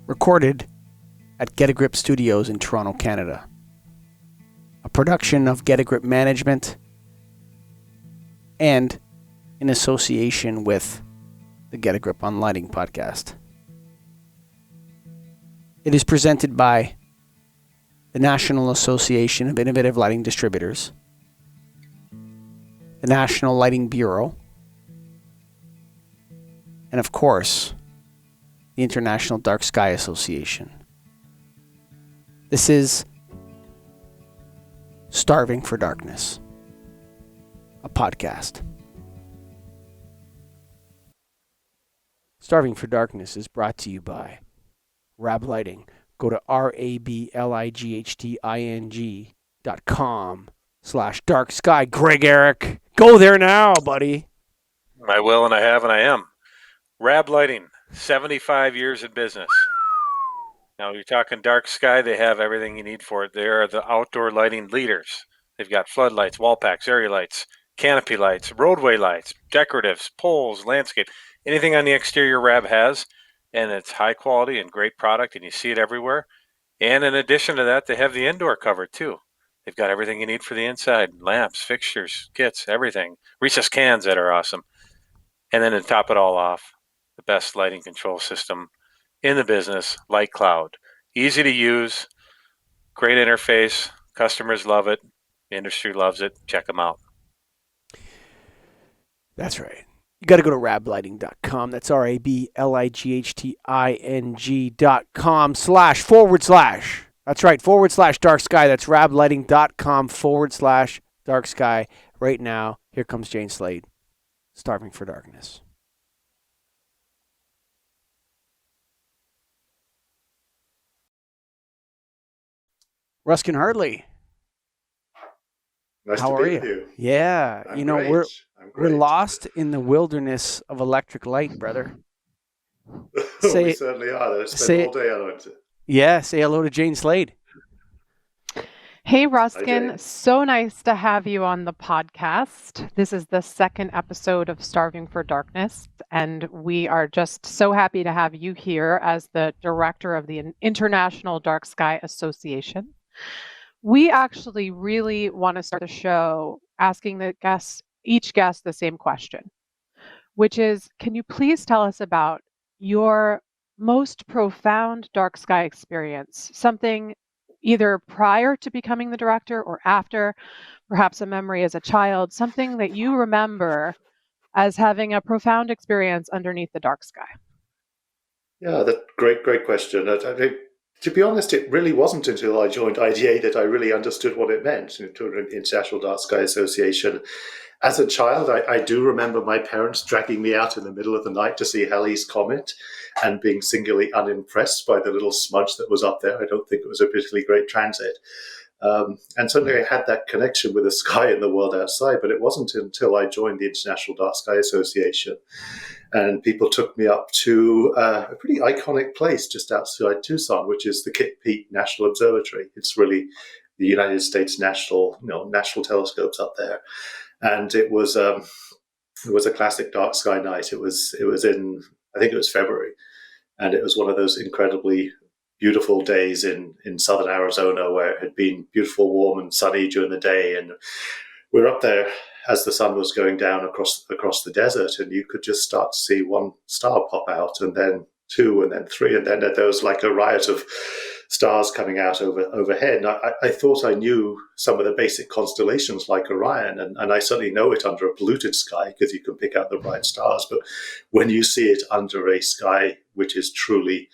recorded at Get a Grip Studios in Toronto, Canada. A production of Get a Grip Management and in association with the Get a Grip on Lighting podcast. It is presented by the National Association of Innovative Lighting Distributors, the National Lighting Bureau, and of course, the International Dark Sky Association. This is Starving for Darkness, a podcast. Starving for Darkness is brought to you by Rab Lighting. Go to rablightng.com/dark sky. Greg Eric, go there now, buddy. I will, and I have, and I am. Rab Lighting, 75 years in business. Now, you're talking dark sky, they have everything you need for it. They are the outdoor lighting leaders. They've got floodlights, wall packs, area lights, canopy lights, roadway lights, decoratives, poles, landscape, anything on the exterior Rab has, and it's high quality and great product, and you see it everywhere. And in addition to that, they have the indoor covered too. They've got everything you need for the inside, lamps, fixtures, kits, everything. Recessed cans that are awesome. And then to top it all off, the best lighting control system in the business, Light Cloud. Easy to use, great interface, customers love it, the industry loves it. Check them out. That's right. You got to go to rablighting.com. That's RABLIGHTING.com//. That's right, /dark sky. That's rablighting.com/dark sky. Right now, here comes Jane Slade, Starving for Darkness. Ruskin Hartley. Nice How to are be you? with you. Yeah, I'm you know, great. we're lost in the wilderness of electric light, brother. We certainly are. I spent all day on it. Yeah, say hello to Jane Slade. Hey, Ruskin. Jane. So nice to have you on the podcast. This is the second episode of Starving for Darkness, and we are just so happy to have you here as the director of the International Dark Sky Association. We actually really want to start the show asking each guest the same question, which is, can you please tell us about your most profound dark sky experience? Something either prior to becoming the director or after, perhaps a memory as a child, something that you remember as having a profound experience underneath the dark sky. Yeah, great question. To be honest, it really wasn't until I joined IDA that I really understood what it meant, to an International Dark Sky Association. As a child, I do remember my parents dragging me out in the middle of the night to see Halley's Comet and being singularly unimpressed by the little smudge that was up there. I don't think it was a particularly great transit. And certainly I had that connection with the sky and the world outside, but it wasn't until I joined the International Dark Sky Association and people took me up to a pretty iconic place just outside Tucson, which is the Kit Peak National Observatory. It's really the United States national telescopes up there. And it was a classic dark sky night. It was in, I think it was February, and it was one of those incredibly beautiful days in southern Arizona where it had been beautiful, warm and sunny during the day. And we were up there as the sun was going down across the desert, and you could just start to see one star pop out, and then two, and then three, and then there was like a riot of stars coming out overhead. And I thought I knew some of the basic constellations like Orion, and I certainly know it under a polluted sky because you can pick out the bright stars. But when you see it under a sky which is truly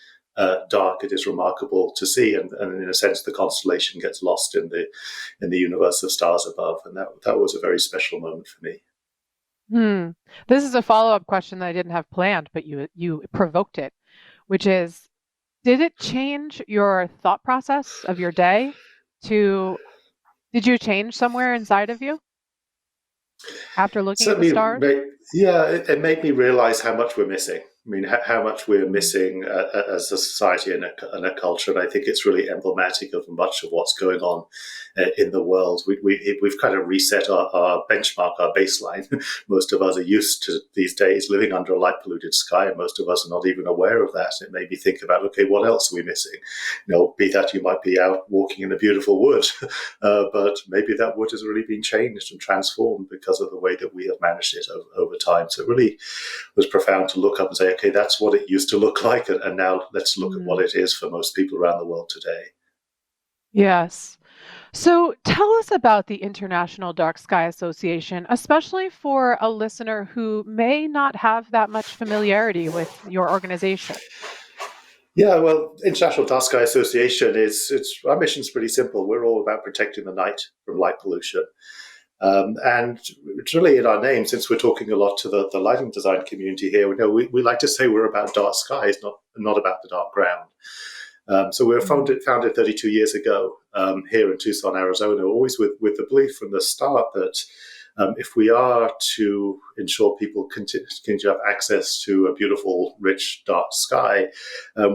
dark, it is remarkable to see, and in a sense, the constellation gets lost in the universe of stars above, and that was a very special moment for me. This is a follow-up question that I didn't have planned, but you provoked it, which is, did it change your thought process of your day? Did you change somewhere inside of you after looking at the stars? It made me realize how much we're missing. I mean, how much we're missing as a society and a culture. And I think it's really emblematic of much of what's going on in the world. We've kind of reset our benchmark, our baseline. Most of us are used to these days living under a light polluted sky, and most of us are not even aware of that. It made me think about, okay, what else are we missing? Be that you might be out walking in a beautiful wood, but maybe that wood has really been changed and transformed because of the way that we have managed it over time. So it really was profound to look up and say, okay, that's what it used to look like, and now let's look at what it is for most people around the world today. Yes. So tell us about the International Dark Sky Association, especially for a listener who may not have that much familiarity with your organization. Yeah, well, International Dark Sky Association our mission's pretty simple. We're all about protecting the night from light pollution. And it's really in our name, since we're talking a lot to the lighting design community here. We like to say we're about dark skies, not about the dark ground. So we were founded 32 years ago here in Tucson, Arizona, always with the belief from the start that if we are to ensure people continue to have access to a beautiful, rich, dark sky,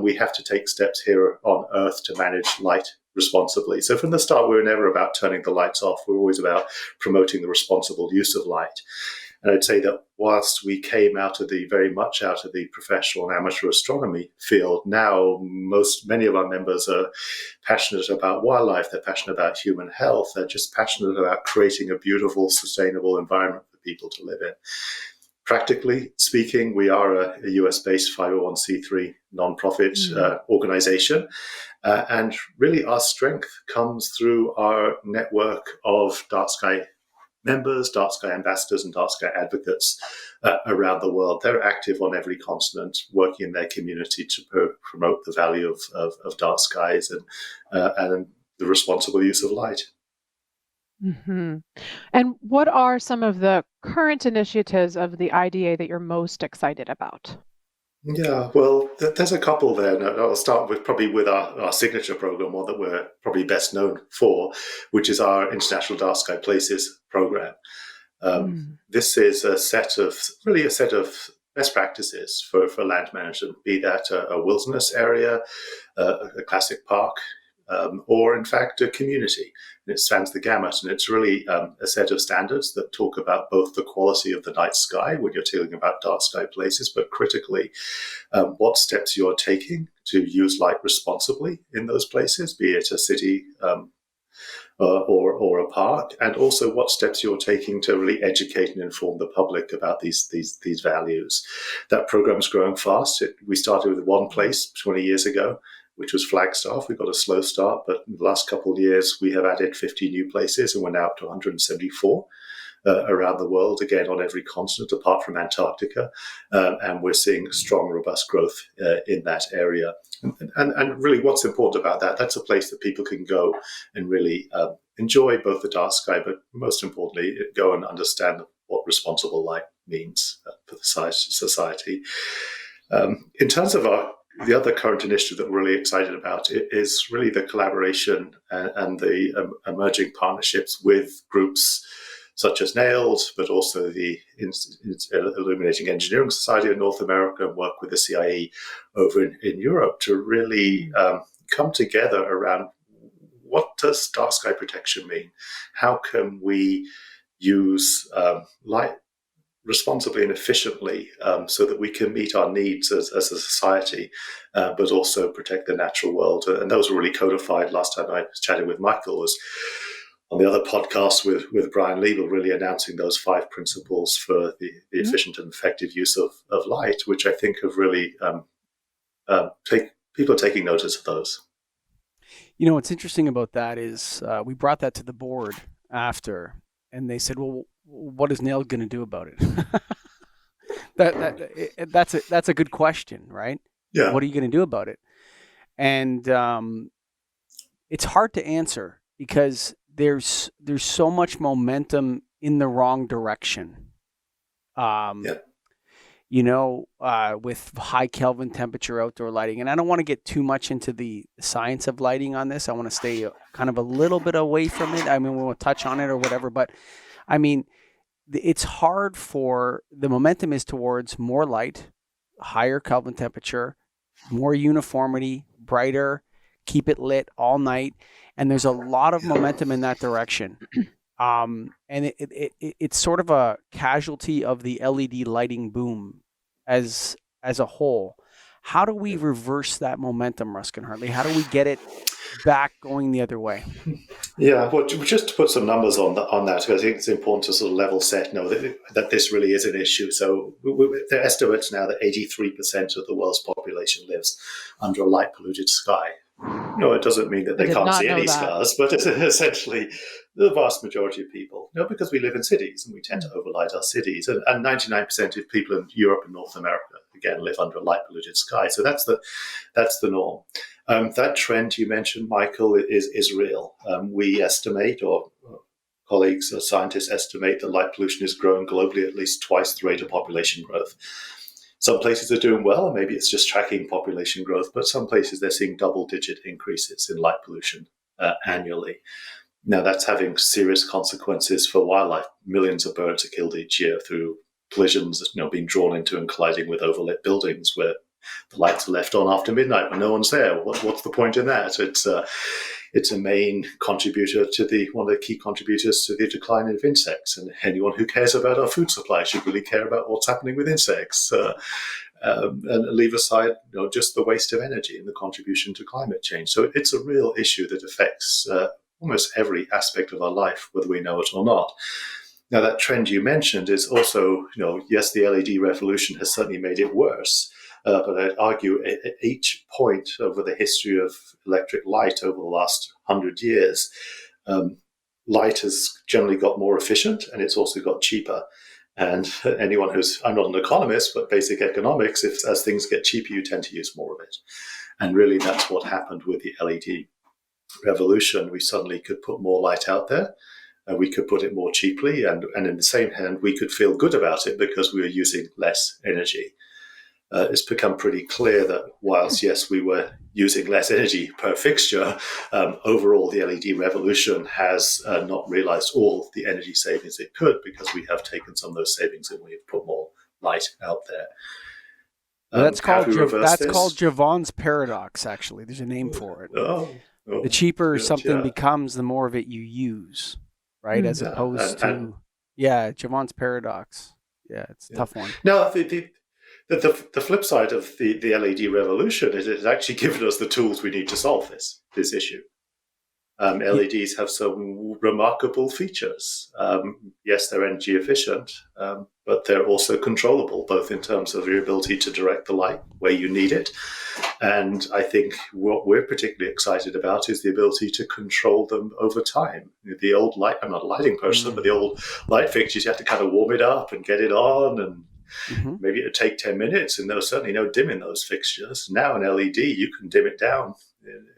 we have to take steps here on Earth to manage light responsibly. So from the start, we were never about turning the lights off. We're always about promoting the responsible use of light. And I'd say that whilst we came very much out of the professional and amateur astronomy field, now many of our members are passionate about wildlife. They're passionate about human health. They're just passionate about creating a beautiful, sustainable environment for people to live in. Practically speaking, we are a US-based 501c3 nonprofit organization. And really our strength comes through our network of dark sky members, dark sky ambassadors, and dark sky advocates around the world. They're active on every continent, working in their community to promote the value of dark skies and the responsible use of light. Mm-hmm. And what are some of the current initiatives of the IDA that you're most excited about? Yeah, well, there's a couple there. And I'll start with our signature program, one that we're probably best known for, which is our International Dark Sky Places program. This is a set of best practices for land management, be that a wilderness area, a classic park, or in fact a community. And it spans the gamut, and it's really a set of standards that talk about both the quality of the night sky when you're talking about dark sky places, but critically what steps you're taking to use light responsibly in those places, be it a city or a park, and also what steps you're taking to really educate and inform the public about these values. That program's growing fast. We started with one place 20 years ago, which was Flagstaff. We got a slow start, but in the last couple of years, we have added 50 new places, and we're now up to 174 around the world, again, on every continent, apart from Antarctica. And we're seeing strong, robust growth in that area. And really what's important about that, that's a place that people can go and really enjoy both the dark sky, but most importantly, go and understand what responsible light means for the society. In terms of the other current initiative that we're really excited about is really the collaboration and the emerging partnerships with groups such as NAILD, but also the Illuminating Engineering Society of North America, and work with the CIE over in Europe to really come together around what does dark sky protection mean? How can we use light responsibly and efficiently so that we can meet our needs as a society, but also protect the natural world? And those were really codified. Last time I chatted with Michael was on the other podcast with Brian Liebel, really announcing those 5 principles for the efficient and effective use of light, which I think have really people are taking notice of those. What's interesting about that is we brought that to the board after, and they said, well, what is NAILD going to do about it? That's a good question, right? Yeah. What are you going to do about it? And it's hard to answer because there's so much momentum in the wrong direction. With high Kelvin temperature outdoor lighting. And I don't want to get too much into the science of lighting on this. I want to stay kind of a little bit away from it. I mean, we won't touch on it or whatever, but I mean, it's hard the momentum is towards more light, higher Kelvin temperature, more uniformity, brighter, keep it lit all night. And there's a lot of momentum in that direction. And it's sort of a casualty of the LED lighting boom as a whole. How do we reverse that momentum, Ruskin Hartley? How do we get it back going the other way? Yeah, well, just to put some numbers on that, because I think it's important to sort of level set, that this really is an issue. So there are estimates now that 83% of the world's population lives under a light polluted sky. It doesn't mean that they can't see any stars, but it's essentially the vast majority of people. Because we live in cities and we tend to overlight our cities, and 99% of people in Europe and North America again live under a light polluted sky. So that's the norm. That trend you mentioned, Michael, is real. We estimate, or colleagues or scientists estimate, that light pollution is growing globally at least twice the rate of population growth. Some places are doing well, maybe it's just tracking population growth, but some places they're seeing double-digit increases in light pollution annually. Now, that's having serious consequences for wildlife. Millions of birds are killed each year through collisions, being drawn into and colliding with overlit buildings where the lights are left on after midnight when no one's there. What's the point in that? It's a main contributor to one of the key contributors to the decline of insects. And anyone who cares about our food supply should really care about what's happening with insects, and leave aside just the waste of energy and the contribution to climate change. So it's a real issue that affects almost every aspect of our life, whether we know it or not. Now, that trend you mentioned is also, yes, the LED revolution has certainly made it worse. But I'd argue at each point over the history of electric light over the last 100 years, light has generally got more efficient and it's also got cheaper. And anyone I'm not an economist, but basic economics, as things get cheaper, you tend to use more of it. And really that's what happened with the LED revolution. We suddenly could put more light out there. We could put it more cheaply. And in the same hand, we could feel good about it because we were using less energy. It's become pretty clear that whilst, yes, we were using less energy per fixture, overall the LED revolution has not realized all the energy savings it could, because we have taken some of those savings and we've put more light out there. That's called Javon's paradox, actually. There's a name for it. The cheaper something becomes, the more of it you use, right? As opposed to, Javon's paradox. Yeah, it's a tough one. No, the flip side of the LED revolution is it's actually given us the tools we need to solve this issue. LEDs have some remarkable features. Yes, they're energy efficient, but they're also controllable, both in terms of your ability to direct the light where you need it. And I think what we're particularly excited about is the ability to control them over time. The old light, I'm not a lighting person, but the old light fixtures, you have to kind of warm it up and get it on, and maybe it would take 10 minutes, and there was certainly no dim in those fixtures. Now an LED, you can dim it down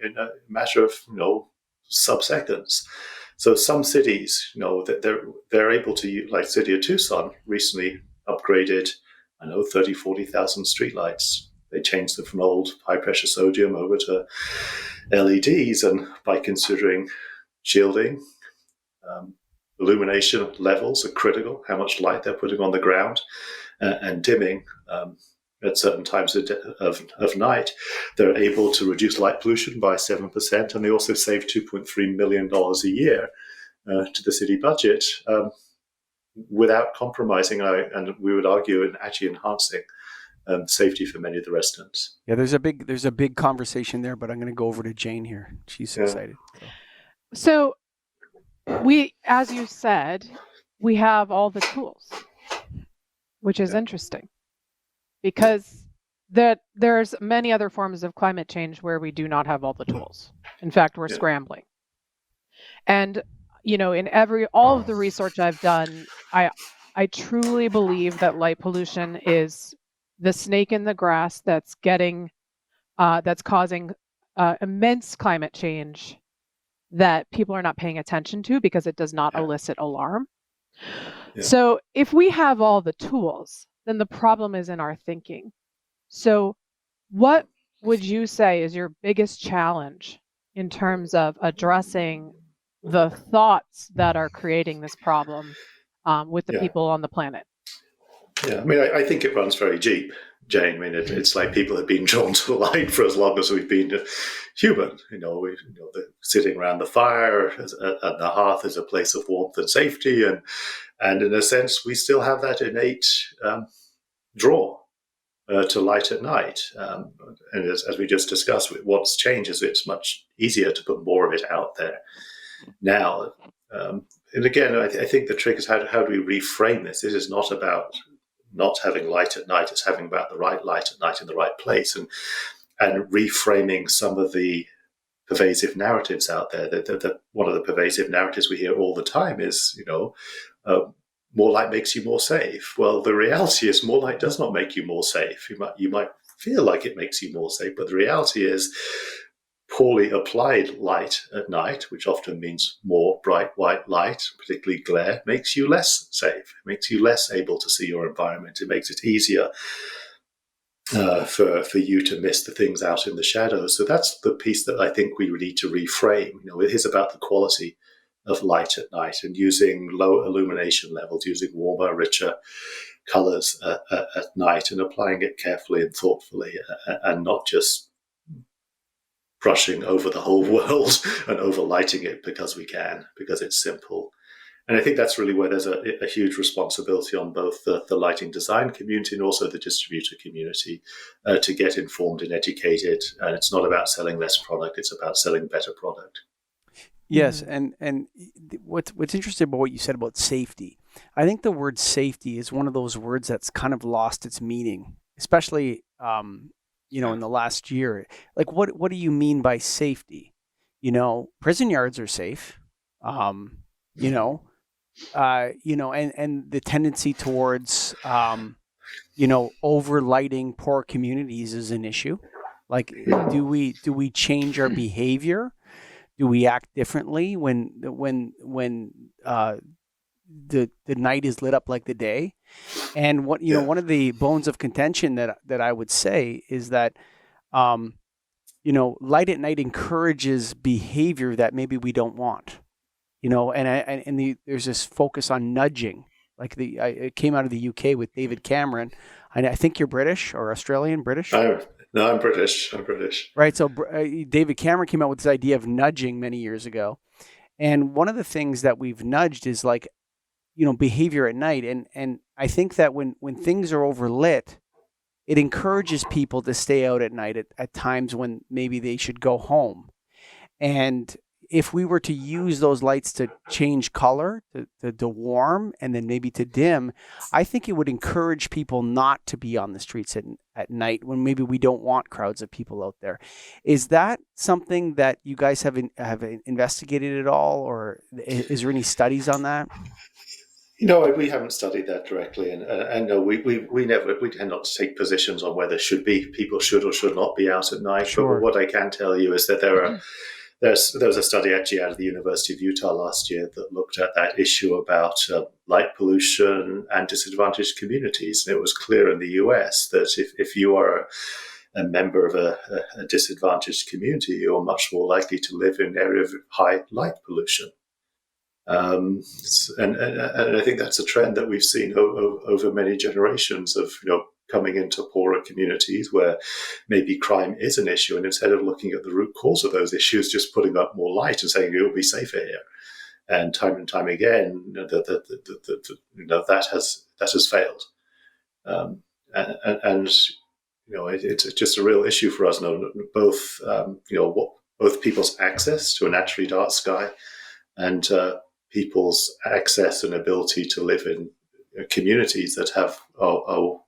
in a matter of sub-seconds. So some cities, they're able to use, like City of Tucson recently upgraded, 30, 40,000 streetlights. They changed them from old high-pressure sodium over to LEDs, and by considering shielding, illumination levels are critical, how much light they're putting on the ground, and dimming at certain times of night, they're able to reduce light pollution by 7%, and they also save $2.3 million a year to the city budget without compromising, and we would argue, and actually enhancing safety for many of the residents. Yeah, there's a big conversation there, but I'm going to go over to Jane here. She's excited. So we, as you said, we have all the tools, which is interesting, because there's many other forms of climate change where we do not have all the tools. In fact, we're scrambling. And in all of the research I've done, I truly believe that light pollution is the snake in the grass that's causing immense climate change that people are not paying attention to because it does not elicit alarm. Yeah. So if we have all the tools, then the problem is in our thinking. So what would you say is your biggest challenge in terms of addressing the thoughts that are creating this problem with the people on the planet? Yeah, I think it runs very deep. Jane. I mean, it's like people have been drawn to the light for as long as we've been human. Sitting around the fire at the hearth is a place of warmth and safety, and in a sense, we still have that innate draw to light at night. And as we just discussed, what's changed is it's much easier to put more of it out there now. And again, I think the trick is how do we reframe this? This is not about not having light at night. It's having about the right light at night in the right place, and reframing some of the pervasive narratives out there. That one of the pervasive narratives we hear all the time is, more light makes you more safe. Well, the reality is more light does not make you more safe. You might feel like it makes you more safe, but the reality is poorly applied light at night, which often means more bright white light, particularly glare, makes you less safe. It makes you less able to see your environment. It makes it easier for you to miss the things out in the shadows. So that's the piece that I think we need to reframe. It is about the quality of light at night and using low illumination levels, using warmer, richer colors at night, and applying it carefully and thoughtfully, and not just brushing over the whole world and overlighting it because we can, because it's simple. And I think that's really where there's a huge responsibility on both the lighting design community and also the distributor community to get informed and educated. And it's not about selling less product, it's about selling better product. Yes, and what's interesting about what you said about safety, I think the word safety is one of those words that's kind of lost its meaning, especially in the last year. Like, what do you mean by safety? Prison yards are safe. And the tendency towards overlighting poor communities is an issue. Like, do we change our behavior? Do we act differently when the night is lit up like the day? And one of the bones of contention that I would say is that light at night encourages behavior that maybe we don't want. There's this focus on nudging. Like it came out of the UK with David Cameron. I think you're British or Australian, British. No, I'm British. Right. So David Cameron came out with this idea of nudging many years ago. And one of the things that we've nudged is behavior at night. And I think that when things are overlit, it encourages people to stay out at night at times when maybe they should go home. And if we were to use those lights to change color, to warm, and then maybe to dim, I think it would encourage people not to be on the streets at night when maybe we don't want crowds of people out there. Is that something that you guys have investigated at all, or is there any studies on that? We haven't studied that directly, and no, we tend not to take positions on whether people should or should not be out at night. Sure. But what I can tell you is that there was a study actually out of the University of Utah last year that looked at that issue about light pollution and disadvantaged communities. And it was clear in the US that if you are a member of a disadvantaged community, you're much more likely to live in an area of high light pollution. And I think that's a trend that we've seen over many generations of coming into poorer communities where maybe crime is an issue, and instead of looking at the root cause of those issues, just putting up more light and saying you'll be safer here. And time again, that has failed. It's just a real issue for us. Both people's access to a naturally dark sky and people's access and ability to live in communities that are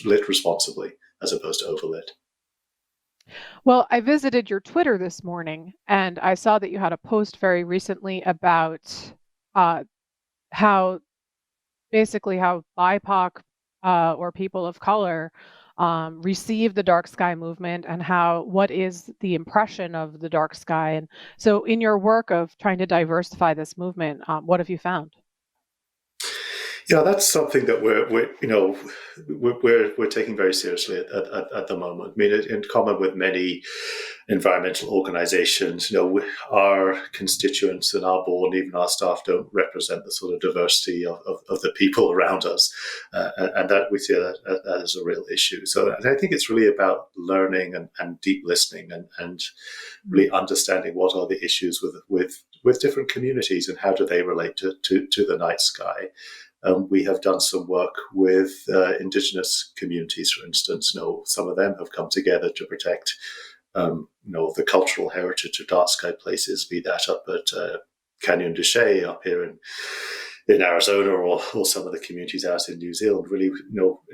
lit responsibly as opposed to overlit. Well, I visited your Twitter this morning, and I saw that you had a post very recently about how BIPOC or people of color receive the dark sky movement, and what is the impression of the dark sky. And so in your work of trying to diversify this movement, what have you found? Yeah, that's something that we're taking very seriously at the moment. I mean, in common with many environmental organizations, our constituents and our board, even our staff, don't represent the sort of diversity of the people around us. And that we see that as a real issue. So I think it's really about learning and deep listening and really understanding what are the issues with different communities and how do they relate to the night sky. We have done some work with indigenous communities, for instance. Some of them have come together to protect the cultural heritage of dark sky places, be that up at Canyon de Chelly up here in Arizona, or some of the communities out in New Zealand, really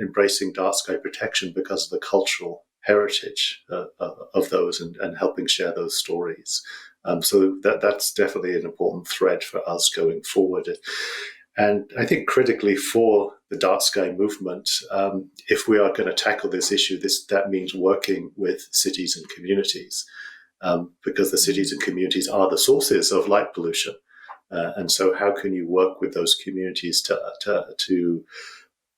embracing dark sky protection because of the cultural heritage of those and helping share those stories. So that's definitely an important thread for us going forward. And I think critically for the dark sky movement, if we are going to tackle this issue, that means working with cities and communities, because the cities and communities are the sources of light pollution. And so how can you work with those communities to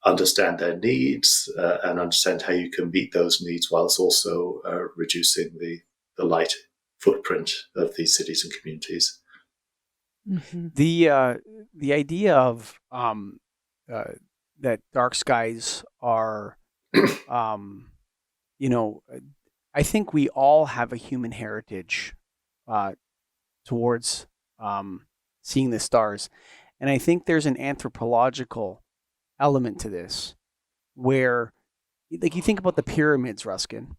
understand their needs and understand how you can meet those needs whilst also reducing the light footprint of these cities and communities? Mm-hmm. The idea of that dark skies are, I think we all have a human heritage towards seeing the stars, and I think there's an anthropological element to this, where, like, you think about the pyramids, Ruskin.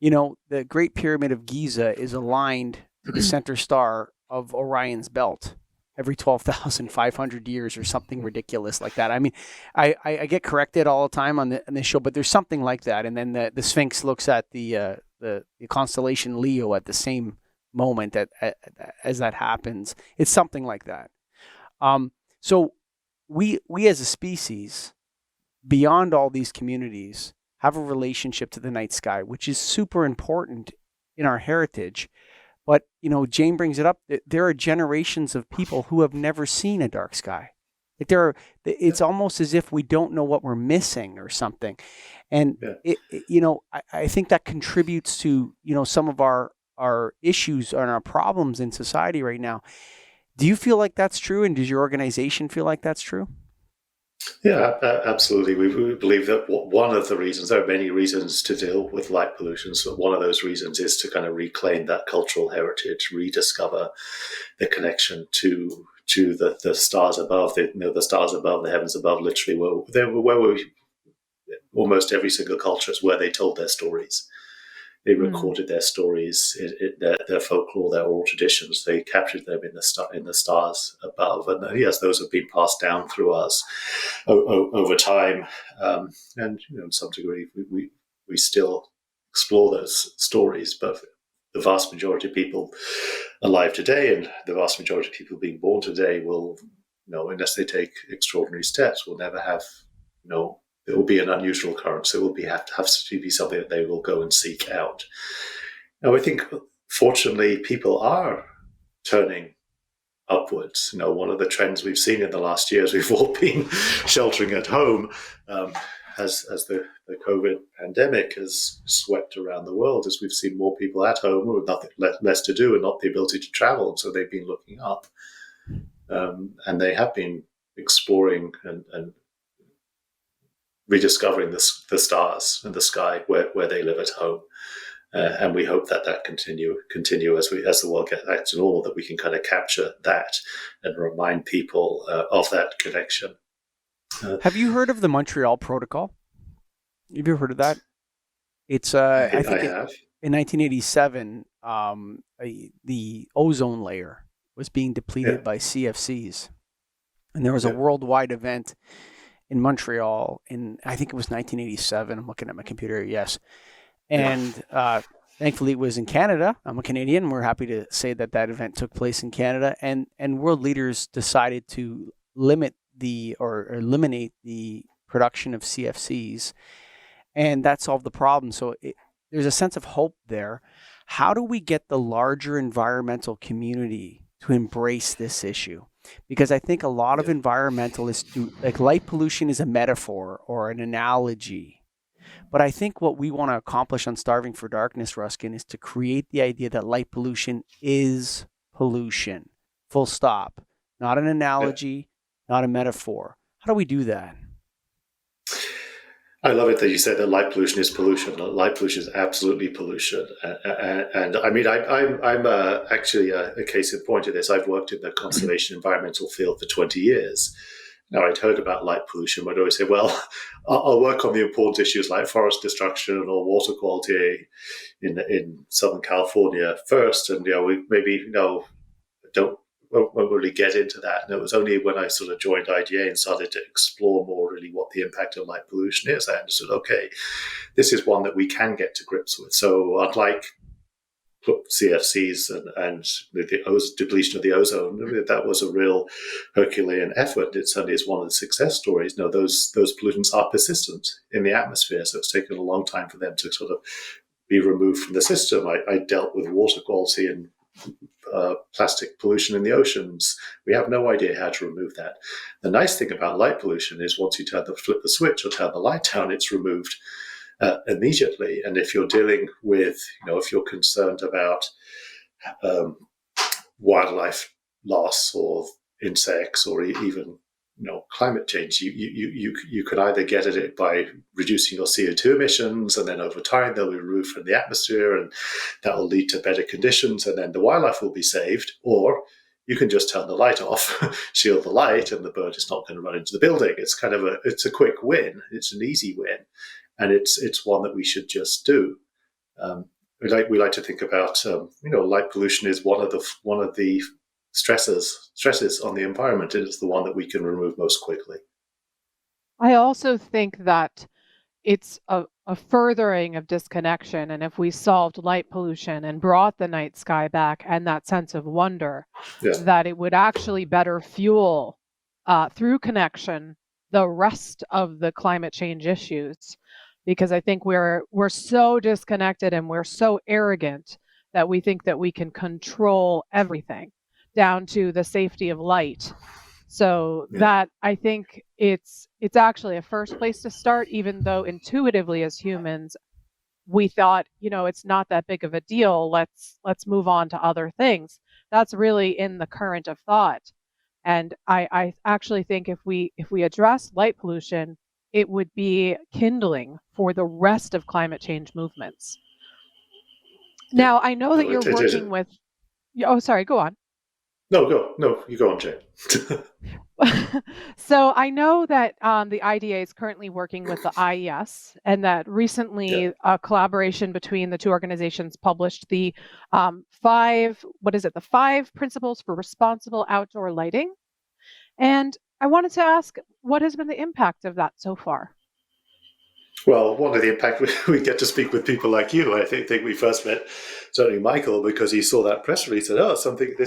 The Great Pyramid of Giza is aligned to the center star of Orion's belt every 12,500 years or something ridiculous like that. I mean, I get corrected all the time on this show, but there's something like that. And then the Sphinx looks at the constellation Leo at the same moment as that happens. It's something like that. So we as a species, beyond all these communities, have a relationship to the night sky, which is super important in our heritage. But, Jane brings it up. There are generations of people who have never seen a dark sky. It's almost as if we don't know what we're missing or something. And, I think that contributes to, some of our issues and our problems in society right now. Do you feel like that's true? And does your organization feel like that's true? Yeah, absolutely. We believe that one of the reasons, there are many reasons to deal with light pollution, so one of those reasons is to kind of reclaim that cultural heritage, rediscover the connection to the stars above, the stars above, the heavens above, literally where almost every single culture is where they told their stories. They recorded their stories, their folklore, their oral traditions. They captured them in the stars above, and yes, those have been passed down through us over time. And in some degree, we still explore those stories. But the vast majority of people alive today, and the vast majority of people being born today, will, unless they take extraordinary steps, will never have, it will be an unusual occurrence. It will have to be something that they will go and seek out. Now, I think, fortunately, people are turning upwards. One of the trends we've seen in the last years, we've all been sheltering at home as the COVID pandemic has swept around the world, as we've seen more people at home with nothing less to do and not the ability to travel. And so they've been looking up, and they have been exploring and rediscovering the stars and the sky where they live at home. And we hope that continue as the world gets back to normal, that we can kind of capture that and remind people of that connection. Have you heard of the Montreal Protocol? Have you heard of that? It's I think in 1987, the ozone layer was being depleted by CFCs, and there was a worldwide event in Montreal in, I think it was 1987. I'm looking at my computer. Yes. And thankfully it was in Canada. I'm a Canadian. We're happy to say that event took place in Canada, and world leaders decided to limit or eliminate the production of CFCs, and that solved the problem. So there's a sense of hope there. How do we get the larger environmental community to embrace this issue? Because I think a lot of environmentalists like light pollution is a metaphor or an analogy. But I think what we want to accomplish on Starving for Darkness, Ruskin, is to create the idea that light pollution is pollution. Full stop. Not an analogy, not a metaphor. How do we do that? I love it that you said that light pollution is pollution. Light pollution is absolutely pollution, and I mean, I'm actually a case in point of this. I've worked in the conservation environmental field for 20 years. Now, I'd heard about light pollution, but I'd always say, well, I'll work on the important issues like forest destruction or water quality in Southern California first, and we maybe won't really get into that. And it was only when I sort of joined IDA and started to explore more really what the impact of light pollution is, I understood, okay, this is one that we can get to grips with. So unlike CFCs and the depletion of the ozone, that was a real Herculean effort. It certainly is one of the success stories. No, those pollutants are persistent in the atmosphere, so it's taken a long time for them to sort of be removed from the system. I dealt with water quality and plastic pollution in the oceans. We have no idea how to remove that. The nice thing about light pollution is once you flip the switch or turn the light down, it's removed immediately. And if you're dealing with, if you're concerned about wildlife loss or insects or even climate change, you can either get at it by reducing your CO2 emissions, and then over time they'll be removed from the atmosphere, and that will lead to better conditions, and then the wildlife will be saved. Or you can just turn the light off, shield the light, and the bird is not going to run into the building. It's kind of it's a quick win. It's an easy win, and it's one that we should just do. We like to think about light pollution is one of the stresses on the environment. It is the one that we can remove most quickly. I also think that it's a furthering of disconnection. And if we solved light pollution and brought the night sky back and that sense of wonder, that it would actually better fuel through connection the rest of the climate change issues. Because I think we're so disconnected and we're so arrogant that we think that we can control everything down to the safety of light. So that I think it's actually a first place to start, even though intuitively as humans, we thought, it's not that big of a deal. Let's move on to other things. That's really in the current of thought. And I actually think if we address light pollution, it would be kindling for the rest of climate change movements. Now, I know that you're working with... Oh, sorry, go on. No, you go on, Jay. So I know that the IDA is currently working with the IES, and that recently a collaboration between the two organizations published the 5 principles for responsible outdoor lighting. And I wanted to ask, what has been the impact of that so far? Well, one of the impact, we get to speak with people like you. I think we first met certainly Michael because he saw that press release and there's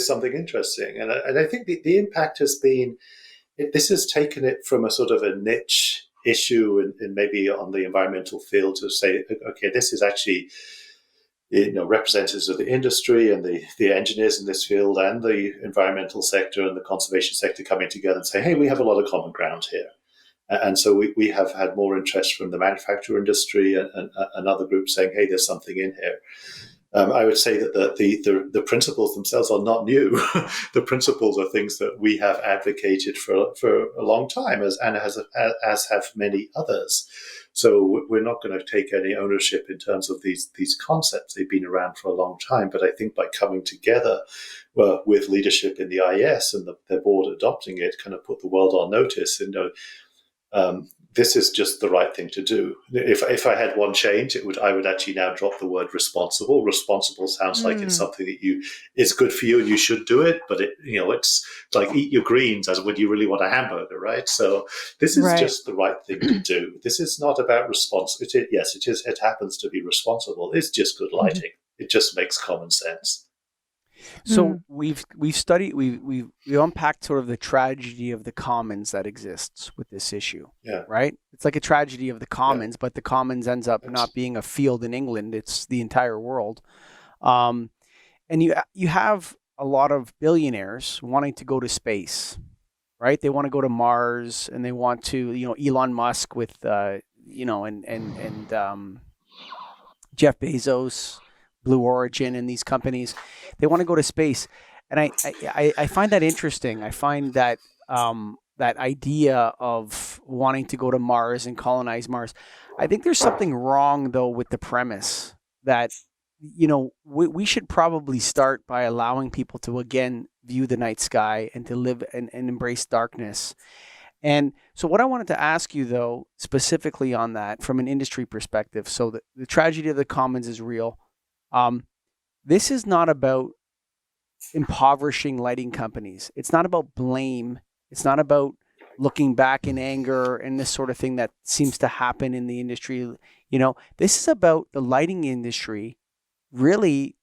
something interesting. And I think the impact has been, this has taken it from a sort of a niche issue and maybe on the environmental field to say, okay, this is actually, representatives of the industry and the engineers in this field and the environmental sector and the conservation sector coming together and say, hey, we have a lot of common ground here. And so we have had more interest from the manufacturer industry and other groups saying, hey, there's something in here. I would say that the principles themselves are not new. The principles are things that we have advocated for a long time, as have many others. So we're not going to take any ownership in terms of these concepts. They've been around for a long time. But I think by coming together with leadership in the IES and their board adopting it, kind of put the world on notice. This is just the right thing to do. If I had one change, I would actually now drop the word responsible. Responsible sounds like it's something that is good for you and you should do it, but it's like eat your greens as when you really want a hamburger, right? So this is just the right thing to do. This is not about it happens to be responsible. It's just good lighting. It just makes common sense. So we've studied, we've unpacked sort of the tragedy of the commons that exists with this issue, right? It's like a tragedy of the commons, but the commons ends up not being a field in England; it's the entire world. And you have a lot of billionaires wanting to go to space, right? They want to go to Mars, and they want to, Elon Musk with Jeff Bezos, Blue Origin, and these companies, they want to go to space, and I find that interesting. I find that that idea of wanting to go to Mars and colonize Mars. I think there's something wrong though with the premise that we should probably start by allowing people to again view the night sky and to live and embrace darkness. And so, what I wanted to ask you, though, specifically on that from an industry perspective, so the tragedy of the commons is real. Um, this is not about impoverishing lighting companies. It's not about blame. It's not about looking back in anger and this sort of thing that seems to happen in the industry. This is about the lighting industry really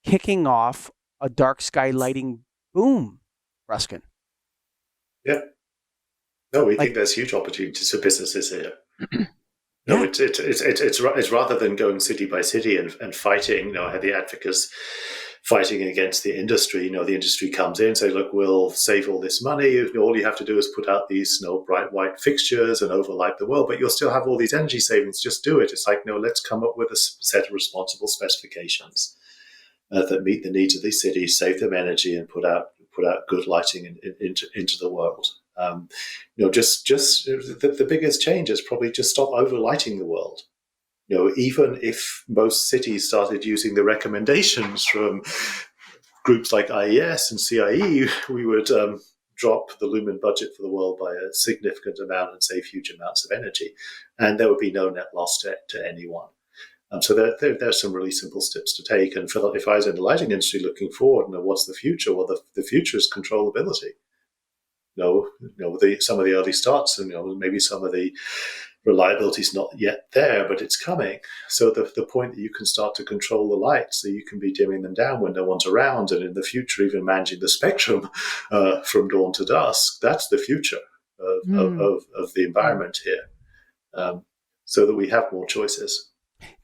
kicking off a dark sky lighting boom, Ruskin. Yeah. No, we Like- think there's huge opportunities for businesses here. Yeah. No, it's rather than going city by city and fighting. The advocates fighting against the industry. The industry comes in and say, "Look, we'll save all this money. All you have to do is put out these bright white fixtures and overlight the world, but you'll still have all these energy savings. Just do it." It's like, no, let's come up with a set of responsible specifications that meet the needs of these cities, save them energy, and put out good lighting into the world. Just the biggest change is probably just stop overlighting the world. Even if most cities started using the recommendations from groups like IES and CIE, we would drop the lumen budget for the world by a significant amount and save huge amounts of energy, and there would be no net loss to anyone. So there's some really simple steps to take. And if I was in the lighting industry looking forward, what's the future? Well, the future is controllability. Some of the early starts, and maybe some of the reliability is not yet there, but it's coming. So the point that you can start to control the lights, so you can be dimming them down when no one's around, and in the future even managing the spectrum from dawn to dusk. That's the future of the environment here, so that we have more choices.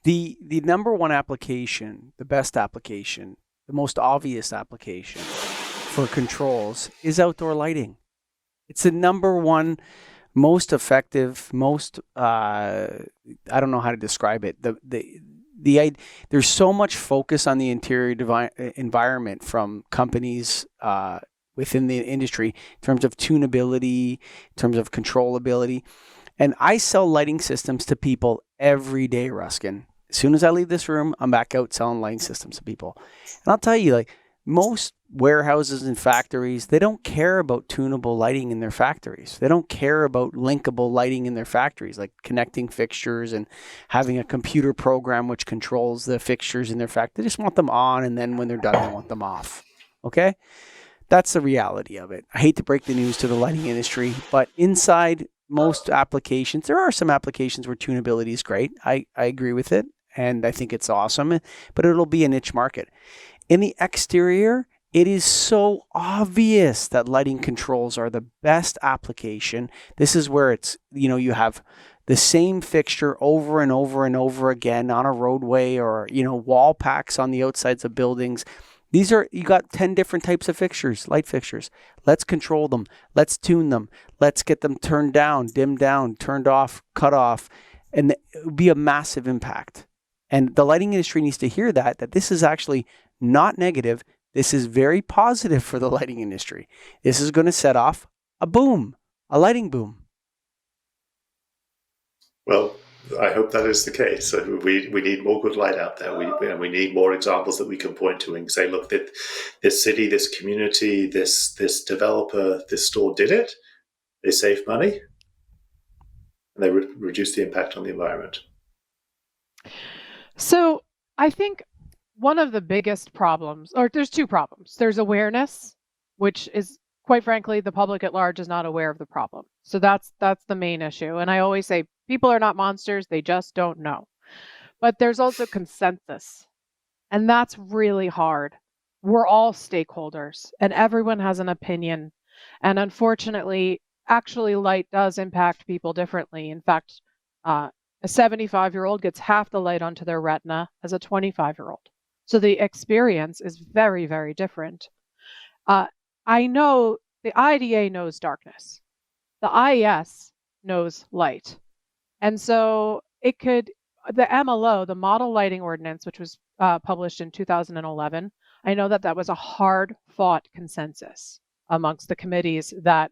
The number one application, the best application, the most obvious application for controls is outdoor lighting. It's the number one most effective, most I don't know how to describe it. There's so much focus on the interior environment from companies within the industry in terms of tunability, in terms of controllability. And I sell lighting systems to people every day, Ruskin. As soon as I leave this room, I'm back out selling lighting systems to people. And I'll tell you, most warehouses and factories, they don't care about tunable lighting in their factories. They don't care about linkable lighting in their factories, like connecting fixtures and having a computer program which controls the fixtures in their factory. They just want them on, and then when they're done, they want them off. Okay? That's the reality of it. I hate to break the news to the lighting industry, but inside most applications, there are some applications where tunability is great. I agree with it, and I think it's awesome, but it'll be a niche market. In the exterior, it is so obvious that lighting controls are the best application. This is where it's, you have the same fixture over and over and over again on a roadway, or, wall packs on the outsides of buildings. You got 10 different types of fixtures, light fixtures. Let's control them. Let's tune them. Let's get them turned down, dimmed down, turned off, cut off. And it would be a massive impact. And the lighting industry needs to hear that this is actually not negative. This is very positive for the lighting industry. This is going to set off a boom, a lighting boom. Well, I hope that is the case. We need more good light out there. We need more examples that we can point to and say, look, this city, this community, this developer, this store did it. They saved money, and they reduced the impact on the environment. So I think one of the biggest problems, or there's two problems. There's awareness, which is, quite frankly, the public at large is not aware of the problem. So that's the main issue. And I always say people are not monsters, they just don't know. But there's also consensus. And that's really hard. We're all stakeholders and everyone has an opinion. And unfortunately, actually light does impact people differently. In fact, a 75-year-old gets half the light onto their retina as a 25-year-old. So the experience is very, very different. I know the IDA knows darkness. The IES knows light. And so the MLO, the Model Lighting Ordinance, which was published in 2011, I know that was a hard-fought consensus amongst the committees that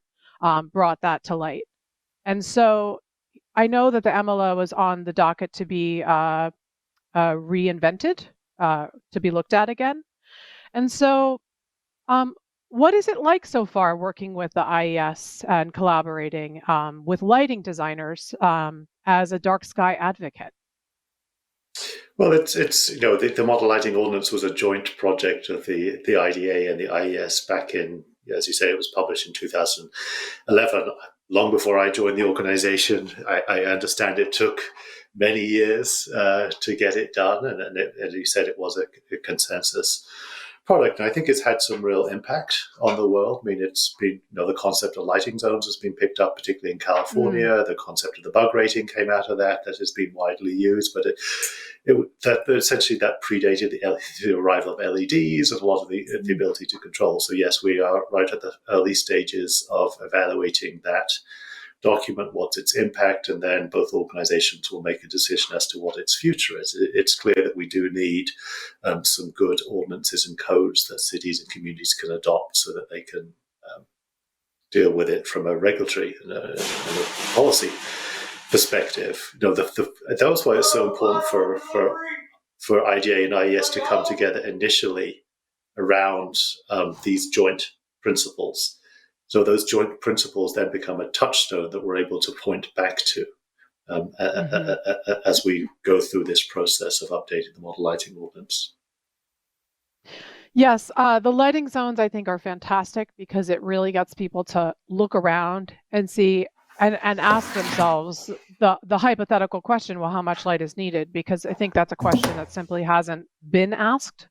brought that to light. And so I know that the MLO is on the docket to be reinvented, to be looked at again. And so what is it like so far working with the IES and collaborating with lighting designers as a dark sky advocate? Well, it's the model lighting ordinance was a joint project of the IDA and the IES back in, as you say, it was published in 2011, long before I joined the organization. I understand it took many years to get it done, and as you said, it was a consensus product. And I think it's had some real impact on the world. I mean, it's been, the concept of lighting zones has been picked up, particularly in California. The concept of the bug rating came out of that has been widely used, but essentially that predated the arrival of LEDs and a lot of the ability to control. So yes, we are right at the early stages of evaluating that document, what's its impact, and then both organizations will make a decision as to what its future is. It's clear that we do need some good ordinances and codes that cities and communities can adopt so that they can deal with it from a regulatory and a policy perspective. That's why it's so important for IDA and IES to come together initially around these joint principles. So those joint principles then become a touchstone that we're able to point back to as we go through this process of updating the model lighting ordinance. Yes, the lighting zones I think are fantastic because it really gets people to look around and see and ask themselves the hypothetical question, well, how much light is needed? Because I think that's a question that simply hasn't been asked.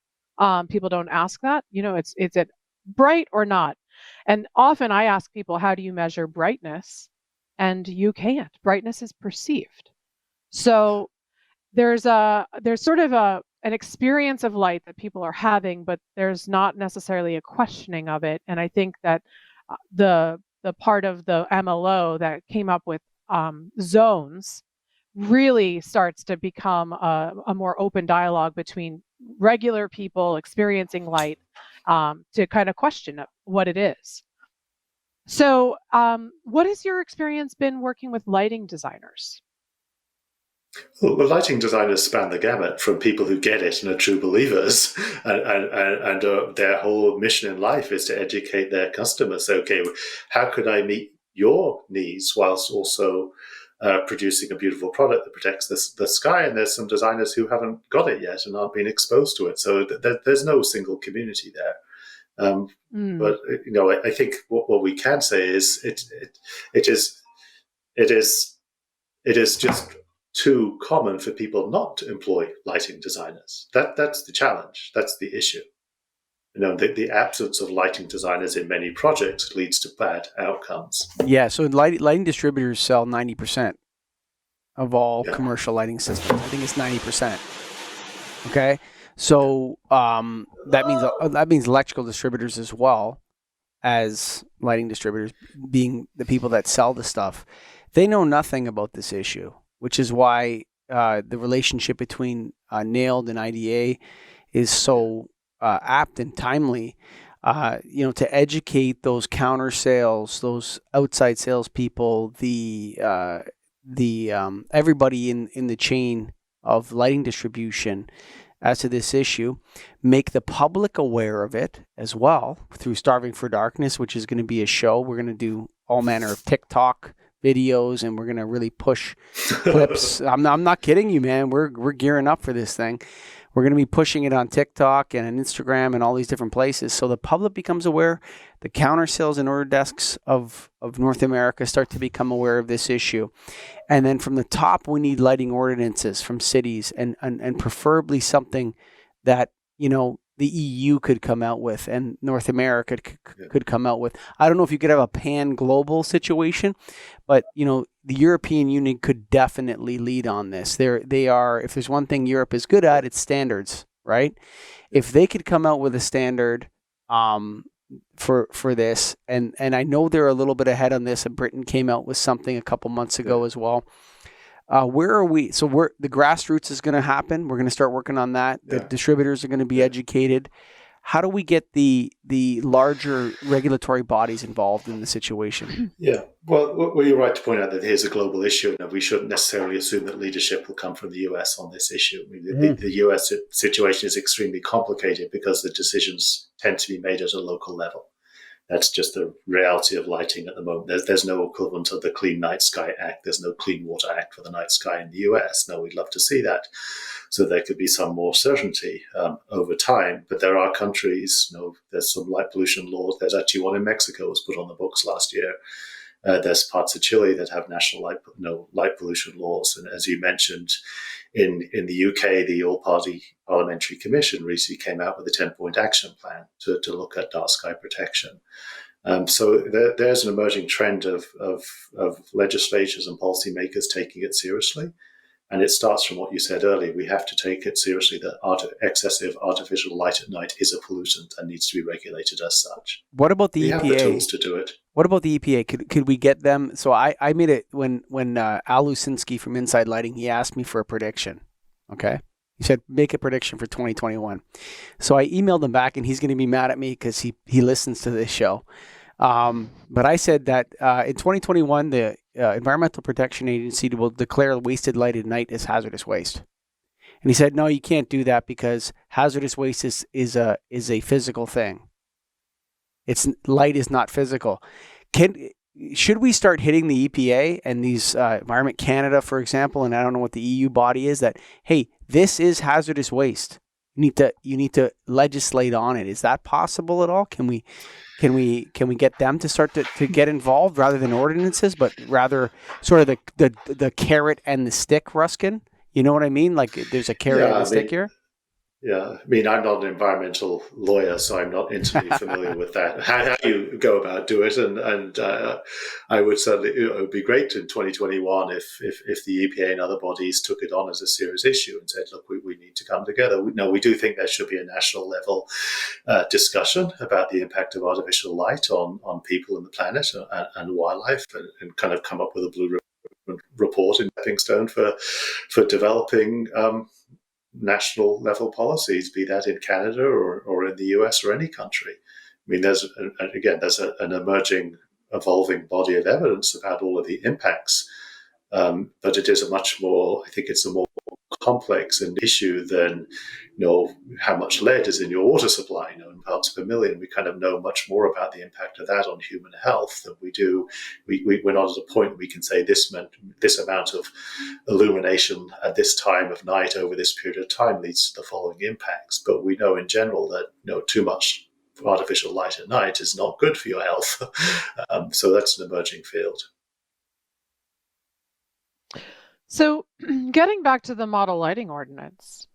People don't ask that. Is it bright or not? And often I ask people, how do you measure brightness? And you can't. Brightness is perceived. So there's sort of an experience of light that people are having, but there's not necessarily a questioning of it. And I think that the part of the MLO that came up with zones really starts to become a more open dialogue between regular people experiencing light to kind of question what it is. So what has your experience been working with lighting designers? Well, lighting designers span the gamut from people who get it and are true believers, and their whole mission in life is to educate their customers. Okay, how could I meet your needs whilst also producing a beautiful product that protects the sky? And there's some designers who haven't got it yet and aren't being exposed to it. So there's no single community there. But I think what we can say is it is just too common for people not to employ lighting designers. That's the challenge. That's the issue. The absence of lighting designers in many projects leads to bad outcomes. Yeah, so lighting distributors sell 90% of all commercial lighting systems. I think it's 90%. Okay, so that means electrical distributors as well as lighting distributors, being the people that sell the stuff. They know nothing about this issue, which is why the relationship between NAILD and IDA is so apt and timely. To educate those counter sales, those outside salespeople, the everybody in the chain of lighting distribution as to this issue, make the public aware of it as well through Starving for Darkness, which is going to be a show. We're going to do all manner of TikTok videos, and we're going to really push clips. I'm not kidding you, man. We're gearing up for this thing. We're going to be pushing it on TikTok and on Instagram and all these different places. So the public becomes aware. The counter sales and order desks of North America start to become aware of this issue. And then from the top, we need lighting ordinances from cities and preferably something that, the EU could come out with and North America could come out with. I don't know if you could have a pan-global situation, but, the European Union could definitely lead on this. They are, if there's one thing Europe is good at, it's standards, right? If they could come out with a standard for this, and I know they're a little bit ahead on this, and Britain came out with something a couple months ago as well. Where are we? So the grassroots is going to happen. We're going to start working on that. The distributors are going to be educated. How do we get the larger regulatory bodies involved in the situation? Yeah, well, you're right to point out that here's a global issue, and we shouldn't necessarily assume that leadership will come from the US on this issue. I mean, the US situation is extremely complicated because the decisions tend to be made at a local level. That's just the reality of lighting at the moment. There's no equivalent of the Clean Night Sky Act. There's no Clean Water Act for the night sky in the US. Now, we'd love to see that. So there could be some more certainty over time. But there are countries, there's some light pollution laws. There's actually one in Mexico was put on the books last year. There's parts of Chile that have national light pollution laws. And as you mentioned, in the UK, the All-Party Parliamentary Commission recently came out with a 10-point action plan to look at dark sky protection. So there's an emerging trend of legislators and policymakers taking it seriously. And it starts from what you said earlier. We have to take it seriously that excessive artificial light at night is a pollutant and needs to be regulated as such. What about the EPA? We have the tools to do it. What about the EPA? Could we get them? So I made it when Al Lusinski from Inside Lighting, he asked me for a prediction. Okay. He said, make a prediction for 2021. So I emailed him back, and he's going to be mad at me because he listens to this show. But I said that in 2021, the Environmental Protection Agency will declare wasted light at night as hazardous waste. And he said, no, you can't do that because hazardous waste is a physical thing. Light is not physical. Should we start hitting the EPA and these Environment Canada, for example, and I don't know what the EU body is, that, hey, this is hazardous waste. You need to legislate on it. Is that possible at all? Can we get them to start to get involved rather than ordinances, but rather sort of the carrot and the stick, Ruskin? You know what I mean? Like there's a carrot and a stick here. Yeah, I mean, I'm not an environmental lawyer, so I'm not intimately familiar with that. How you go about do it, and I would certainly, it would be great in 2021 if the EPA and other bodies took it on as a serious issue and said, look, we need to come together. We do think there should be a national level discussion about the impact of artificial light on people and the planet and wildlife, and kind of come up with a blue report in stepping stone for developing national level policies, be that in Canada or in the US or any country. I mean, there's an emerging, evolving body of evidence about all of the impacts, but it is I think it's a more complex an issue than how much lead is in your water supply, in parts per million. We kind of know much more about the impact of that on human health than we do. We're not at a point we can say this amount of illumination at this time of night over this period of time leads to the following impacts. But we know in general that too much artificial light at night is not good for your health. So that's an emerging field. So getting back to the model lighting ordinance,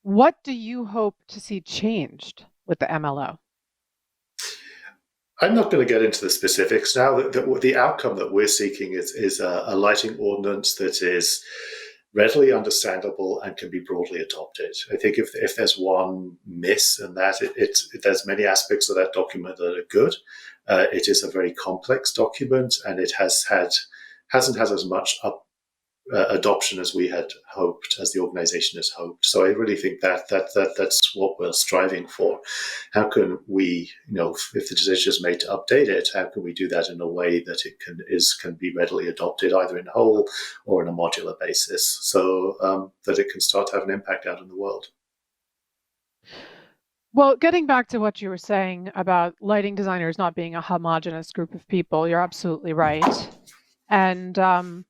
what do you hope to see changed with the MLO? I'm not going to get into the specifics now. The outcome that we're seeking is a lighting ordinance that is readily understandable and can be broadly adopted. I think if there's one miss in that, there's many aspects of that document that are good. It is a very complex document, and it hasn't had as much adoption as we had hoped, as the organization has hoped. So I really think that's what we're striving for. How can we, if the decision is made to update it, how can we do that in a way that it can be readily adopted either in whole or on a modular basis, so that it can start to have an impact out in the world. Well, getting back to what you were saying about lighting designers not being a homogenous group of people, you're absolutely right. And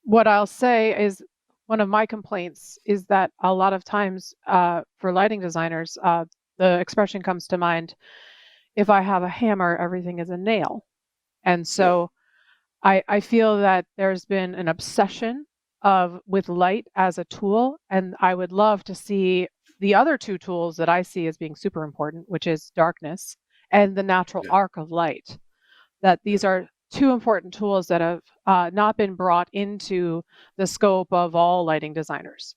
what I'll say is one of my complaints is that a lot of times for lighting designers, the expression comes to mind, if I have a hammer, everything is a nail. And so I feel that there's been an obsession with light as a tool, and I would love to see the other two tools that I see as being super important, which is darkness and the natural arc of light, that these are two important tools that have not been brought into the scope of all lighting designers.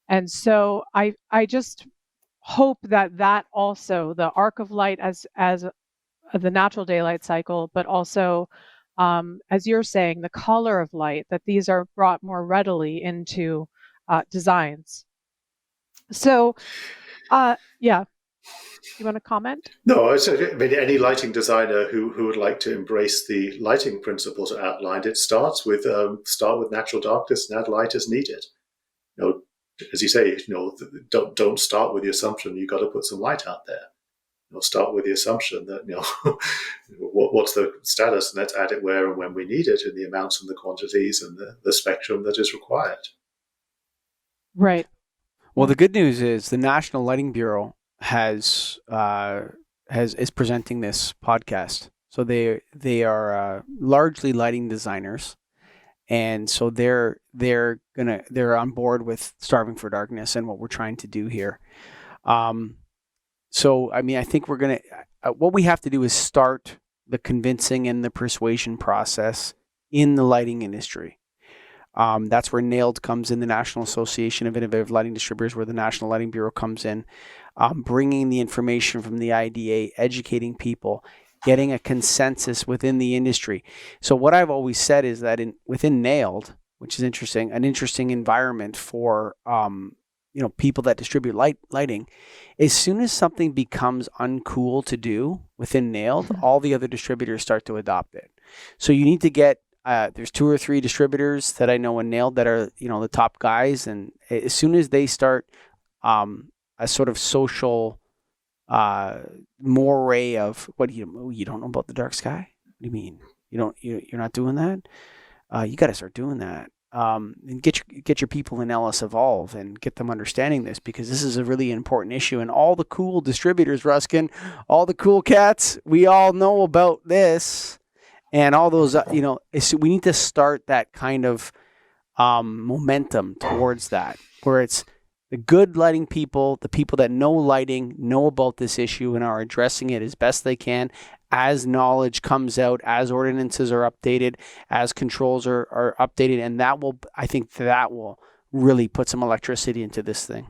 And so I just hope that also the arc of light as the natural daylight cycle, but also as you're saying, the color of light, that these are brought more readily into designs. So, yeah, you want to comment? No, I mean, any lighting designer who would like to embrace the lighting principles outlined, it starts with natural darkness and add light as needed. You know, as you say, don't start with the assumption you've got to put some light out there. Start with the assumption that what's the status, and let's add it where and when we need it, in the amounts and the quantities and the spectrum that is required. Right. Well, the good news is the National Lighting Bureau is presenting this podcast. So they are largely lighting designers, and so they're on board with Starving for Darkness and what we're trying to do here. So I mean, I think we're gonna. What we have to do is start the convincing and the persuasion process in the lighting industry. That's where NAILD comes in, the National Association of Innovative Lighting Distributors, where the National Lighting Bureau comes in, bringing the information from the IDA, educating people, getting a consensus within the industry. So what I've always said is that within NAILD, which is interesting, an interesting environment for people that distribute lighting, as soon as something becomes uncool to do within NAILD, all the other distributors start to adopt it. So you need to get there's 2 or 3 distributors that I know in NAILD that are the top guys, and as soon as they start a sort of social moray of what you don't know about the dark sky? What do you mean? You're not doing that? You got to start doing that. And get your people in Ellis Evolve and get them understanding this, because this is a really important issue. And all the cool distributors, Ruskin, all the cool cats, we all know about this. And all those, we need to start that kind of momentum towards that, where it's the good lighting people, the people that know lighting, know about this issue and are addressing it as best they can as knowledge comes out, as ordinances are updated, as controls are updated. And I think that will really put some electricity into this thing.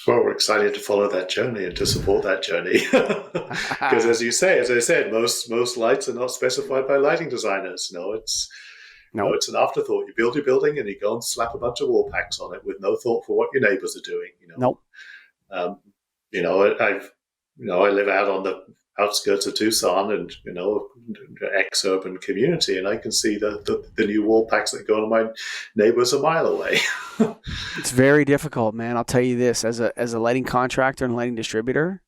Well, we're excited to follow that journey and to support that journey. Because as I said, most lights are not specified by lighting designers. It's an afterthought. You build your building and you go and slap a bunch of wall packs on it with no thought for what your neighbors are doing. Nope. I live out on the outskirts of Tucson and ex-urban community, and I can see the new wall packs that go on my neighbors a mile away. It's very difficult, man. I'll tell you this, as a lighting contractor and lighting distributor,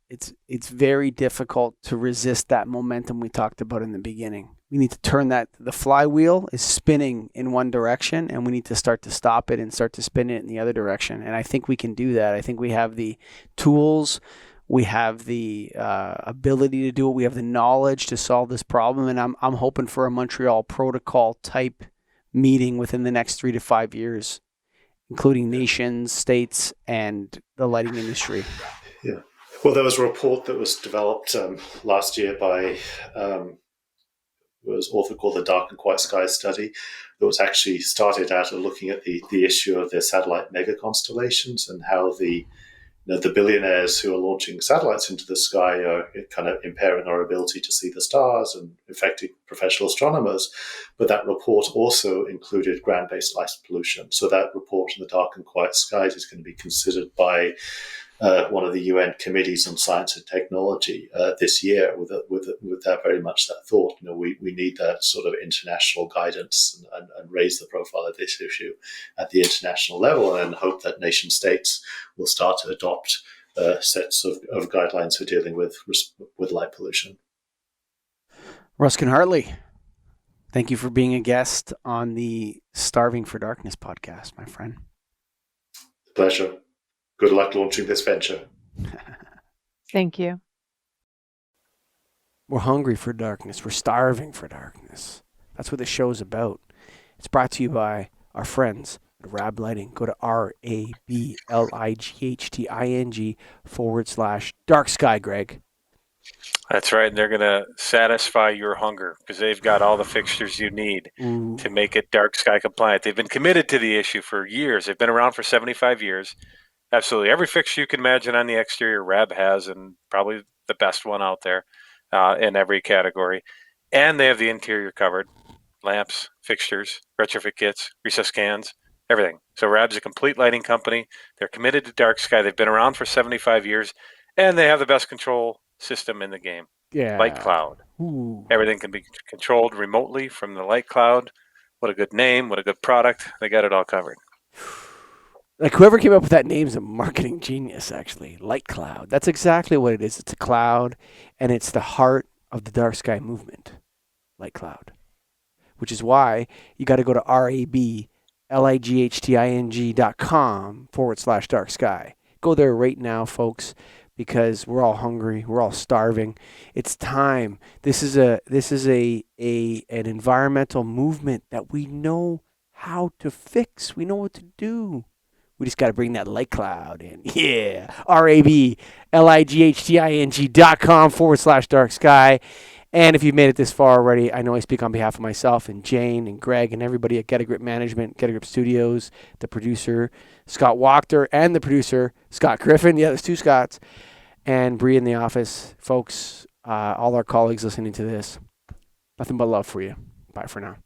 it's very difficult to resist that momentum we talked about in the beginning. We need to turn the flywheel is spinning in one direction, and we need to start to stop it and start to spin it in the other direction. And I think we can do that. I think we have the tools, we have the ability to do it, we have the knowledge to solve this problem. And I'm hoping for a Montreal Protocol type meeting within the next 3 to 5 years, including nations, states, and the lighting industry. Yeah. Well, there was a report that was developed last year by was author called the Dark and Quiet Skies Study, that was actually started out looking at the issue of the satellite mega constellations and how the billionaires who are launching satellites into the sky are kind of impairing our ability to see the stars and affecting professional astronomers. But that report also included ground-based light pollution. So that report in the Dark and Quiet Skies is going to be considered by one of the UN committees on science and technology this year, with that very much that thought. We need that sort of international guidance and raise the profile of this issue at the international level, and hope that nation states will start to adopt sets of guidelines for dealing with light pollution. Ruskin Hartley, thank you for being a guest on the Starving for Darkness podcast, my friend. Pleasure. Good luck launching this venture. Thank you. We're hungry for darkness. We're starving for darkness. That's what the show's about. It's brought to you by our friends at Rab Lighting. Go to RABLIGHTING/dark sky, Greg. That's right. And they're going to satisfy your hunger because they've got all the fixtures you need to make it dark sky compliant. They've been committed to the issue for years. They've been around for 75 years. Absolutely. Every fixture you can imagine on the exterior, Rab has, and probably the best one out there in every category. And they have the interior covered. Lamps, fixtures, retrofit kits, recessed scans, everything. So Rab's a complete lighting company. They're committed to dark sky. They've been around for 75 years, and they have the best control system in the game. Light Yeah. cloud. Ooh. Everything can be controlled remotely from the light cloud. What a good name. What a good product. They got it all covered. Like whoever came up with that name's a marketing genius, actually. Light cloud. That's exactly what it is. It's a cloud, and it's the heart of the dark sky movement. Light cloud. Which is why you got to go to rablighting.com/dark sky. Go there right now, folks, because we're all hungry. We're all starving. It's time. This is an environmental movement that we know how to fix. We know what to do. We just got to bring that light cloud in. Yeah. rablighting.com/dark sky. And if you've made it this far already, I know I speak on behalf of myself and Jane and Greg and everybody at Get a Grip Management, Get a Grip Studios, the producer, Scott Wachter, and the producer, Scott Griffin. Yeah, there's two Scotts. And Bree in the office. Folks, all our colleagues listening to this, nothing but love for you. Bye for now.